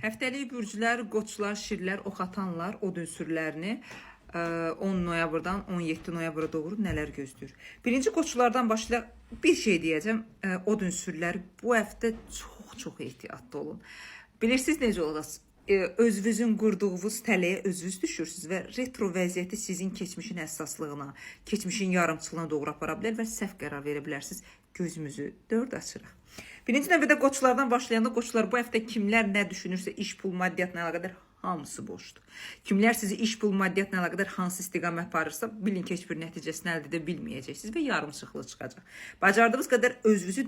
Həftəlik bürclər, qoçlar, şirlər, oxatanlar, od ünsürlərini 10 noyabrdan 17 noyabra doğru nələr gözləyir? Birinci qoçlardan başlayaq. Bir şey deyəcəm. Od ünsürləri bu həftə çox ehtiyatlı olun. Bilirsiniz necə olacaq? Özünüzün qurduğunuz tələyə özünüz düşürsünüz və retro vəziyyəti sizin keçmişin əssaslığına, keçmişin yarımçılığına doğru apara bilər və səhv qərar verə bilərsiniz. Gözümüzü dörd açırıq. Birinci növbədə qoçlardan başlayanda qoçlar bu həftə kimlər nə düşünürsə iş, pul, maddiyyatla əlaqədar hamısı boşdur. Kimlər sizi iş, pul, maddiyyatla əlaqədar hansı istiqamət aparırsa, bilin ki, heç bir nəticəsini əldə edə bilməyəcəksiniz və yarımçıqlı çıxacaq. Bacardığınız qədər özünüzü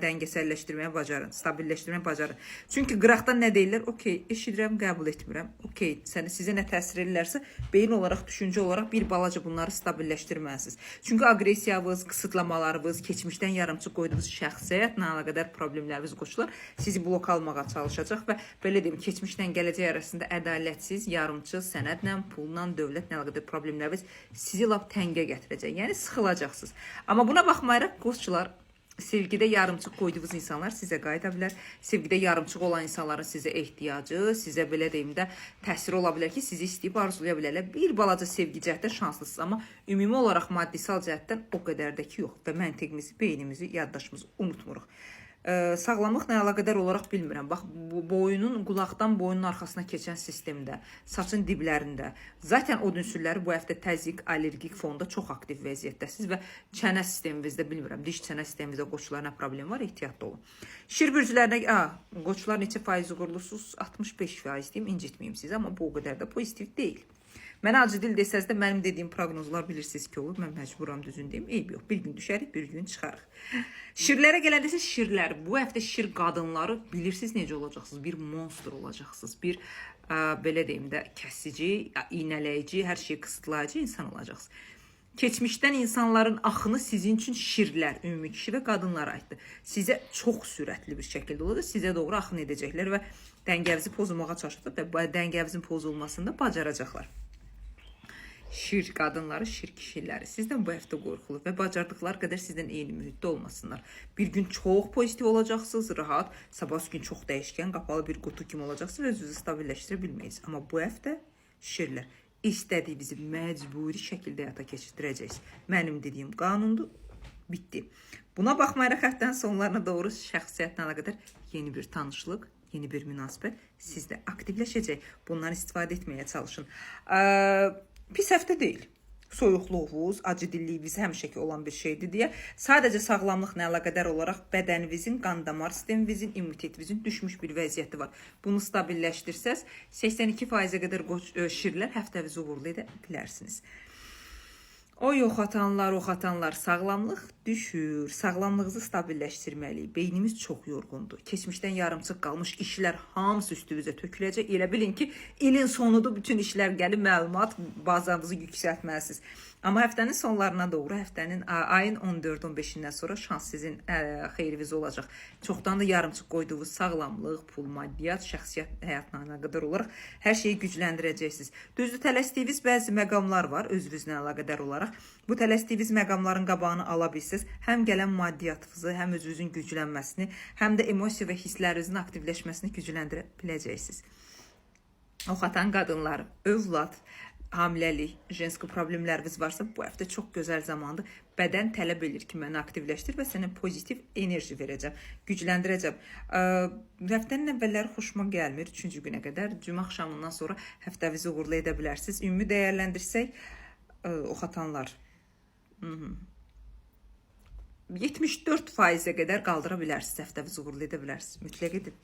dəngəsəlləşdirməyə bacarın, stabilləşdirməyə bacarın. Çünki qıraqdan nə deyirlər? Okey, eşidirəm, qəbul etmirəm. Okey, sizə nə təsir edirlərsə, beyin olaraq, düşüncə olaraq bir balaca bunları stabilləşdirməlisiniz. Çünki aqressiyavınız, qısıtlamalarınız, keçmişdən yarımçıq qoyduğunuz şəxsiyyətlə əlaqədar problemləriniz qoçular sizi blok almağa çalışacaq və belə deyim, keçmişdən gələcək arasında ədalətsiz, yarımçıq, sənədlə, pulla, dövlətlə əlaqədar problemləriniz sizi lap təngə gətirəcək. Yəni sıxılacaqsınız. Amma buna baxmayaraq qoççular, sevgidə yarımçıq qoyduğunuz insanlar sizə qayıda bilər. Sevgidə yarımçıq olan insanların sizə ehtiyacı, sizə belə deyim də təsiri ola bilər ki, sizi istəyib arzulaya bilərlər. Bir balaca sevgi cəhətdə şanslısınız, amma ümumi olaraq maddisal cəhətdən o qədər də ki, yox. Və məntiqimizi, beynimizi, yaddaşımızı unutmuruq. Sağlamlıqla əlaqədar olaraq bilmirəm. Bax, boyunun, qulaqdan boyunun arxasına keçən sistemdə, saçın diblərində, zaten od ünsürləri bu həftə təzyiq, allergik fonda çox aktiv vəziyyətdəsiniz və çənə sisteminizdə bilmirəm, diş çənə sisteminizdə qoçularına problem var, ehtiyatlı olun. Şir bürclərinə, qoçular neçə faiz uğurlusunuz? 65% deyim, incitməyim sizi, amma bu o qədər də pozitiv deyil. Mənə acı dil desəz də mənim dediyim proqnozlar bilirsiniz ki olur. Mən məcburam düzün deyim. Eyb yox. Bir gün düşərik, bir gün çıxarıq. Şirlərə gələndə isə şirlər. Bu həftə şir qadınları bilirsiniz necə olacaqsınız? Bir monster olacaqsınız. Bir belə deyim də kəsici, iynələyici, hər şeyi qısıtlayıcı insan olacaqsınız. Keçmişdən insanların axını sizin üçün şirlər, ümumi kişi və qadınlara aiddir. Sizə çox sürətli bir şəkildə olacaq. Sizə doğru axın edəcəklər və dəngəvizi pozulmağa çalışacaq və bu dəngəvizin pozulmasını da bacaracaqlar. Şir qadınları, şir kişiləri. Sizdən bu həftə qorxulu və bacardıqları qədər sizdən eyni mühitdə olmasınlar. Bir gün çox pozitiv olacaqsınız, rahat. Sabah gün çox dəyişkən, qapalı bir qutu kimi olacaqsınız və özünüzü stabilləşdirə bilməyiniz. Amma bu həftə şirlər istədiyinizi məcburi şəkildə həyata keçirdirəcəksiniz. Mənim dediyim qanundur, bitdi. Buna baxmayaraq həftənin sonlarına doğru şəxsiyyətlə əlaqədar yeni bir tanışlıq, yeni bir münasibət sizdə aktivləşəcək. Bundan istifadə etməyə çalışın. Pis həftə deyil. Soyuqluğunuz, acı dilliyiniz həmişəki olan bir şeydir deyə sadəcə sağlamlıqla əlaqədar olaraq bədəninizin, qan damar sisteminizin, immunitetinizin düşmüş bir vəziyyəti var. Bunu stabilləşdirsəz 82%-ə qədər şirlər həftənizi uğurlu edə bilərsiniz. Oxatanlar, sağlamlıq düşür. Sağlamlığınızı stabilləşdirməliyik. Beynimiz çox yorğundur. Keçmişdən yarımçıq qalmış işlər hamısı üstünüzə töküləcək. Elə bilin ki, ilin sonudur, bütün işlər gəlib, məlumat bazanızı yüksəltməlisiniz. Amma həftənin sonlarına doğru, ayın 14-15-dən sonra şans sizin xeyrinizə olacaq. Çoxdan da yarımçıq qoyduğunuz sağlamlıq, pul, maddiyyat, şəxsiyyət həyatına əlaqədar olaraq hər şeyi gücləndirəcəksiniz. Düzdür, tələsdiyiniz bəzi məqamlar var özünüzlə əlaqədar olaraq. Bu tələsdiyiniz məqamların qabağını ala bilsiniz. Həm gələn maddiyyatınızı, həm özünüzün güclənməsini, həm də emosiya və hisslərinizin aktivləşməsini gücləndirə biləcəksiniz. Oxatan qadınlar, övlad, hamiləlik, jenski problemləriniz varsa bu həftə çox gözəl zamandır. Bədən tələb edir ki, məni aktivləşdir və sənə pozitiv enerji verəcəm, gücləndirəcəm. Həftənin əvvəlləri xoşuma gəlmir 3-cü günə qədər. Cümə axşamından sonra həftənizi uğurlu edə bilərsiniz. Ümumi dəyərləndirsək, oxatanlar 74%-ə qədər qaldıra bilərsiniz, həftənizi uğurlu edə bilərsiniz. Mütləq edin.